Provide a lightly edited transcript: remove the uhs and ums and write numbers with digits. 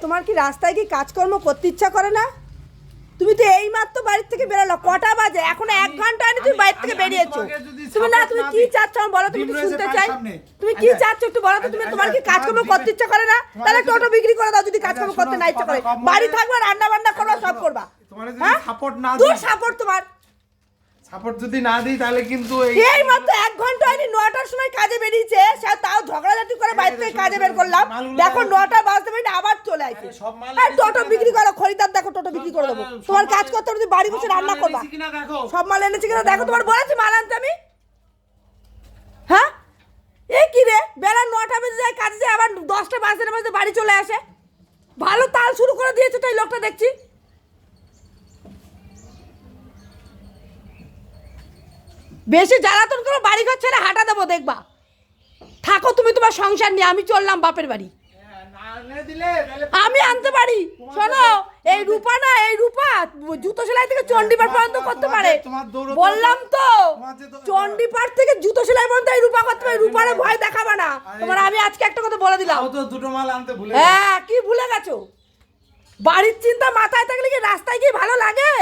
তোমার কি রাস্তায় কি কাজকর্ম করতে ইচ্ছা করে না? তুমি তো এই মাত্র বাড়ি থেকে বেরোলো, কটা বাজে? এখন 1 ঘন্টা আগে তুমি বাড়ি থেকে বেরিয়েছো। তুমি না, তুমি কি চাচ্ছ আমি বলো, তুমি শুনতে চাই। তুমি কি চাচ্ছ একটু বলো তো। তুমি তোমার কি কাজকর্ম করতে ইচ্ছা করে না? তাহলে টোটো বিক্রি করে দাও যদি কাজকর্ম করতে না ইচ্ছা করে। বাড়ি থাকবে, রান্না বান্না করবা, সব করবা। তোমার যদি সাপোর্ট না দূর সাপোর্ট তোমার। সাপোর্ট যদি না দিই তাহলে কিন্তু এই মাত্র 1 ঘন্টা আগে 9টার সময় কাজে বেরিয়েছে, সে তাও ঝগড়াঝাটি করে বাড়ি থেকে কাজে বের করলাম। দেখো 9টা বাজতে পারি আবার চলে আসে। আর টোটো বিক্রি করো, খরিদার দেখো, টোটো বিক্রি করে দেবো। তোমার কাজ করতে হবে, বাড়ি বসে রান্না করবা। সব মাল এনেছি কিনা দেখো। তোমার বলেছি মাল আনতে আমি? হ্যাঁ, এই কি রে, বেলা 9টা বেজে যায় কাজে যায়, আবার 10টা বাজতে বাড়ি চলে আসে। ভালো তাল শুরু করে দিয়েছে তো এই লোকটা দেখছি। বেশি জ্বালাতন করে বাড়ি ঘর ছেড়ে হাঁটা দেবো, দেখবা। থাকো তুমি তোমার সংসার নিয়ে, আমি চললাম বাপের বাড়ি। আমি আনতে পারি। শোনো, এই রূপা না, এই রূপা জুতো সেলাই থেকে চণ্ডীপাঠ পর্যন্ত করতে পারে। বললাম তো, চণ্ডীপাঠ থেকে জুতো সেলাই পর্যন্ত এই রূপা করতে পারে। রূপারে ভয় দেখাবে না তোমার। আমি আজকে একটা কথা বলে দিলাম। দুটো মাল আনতে ভুলে হ্যাঁ, কি ভুলে গেছো? বাড়ির চিন্তা মাথায় থাকলে কি রাস্তায় কি ভালো লাগে?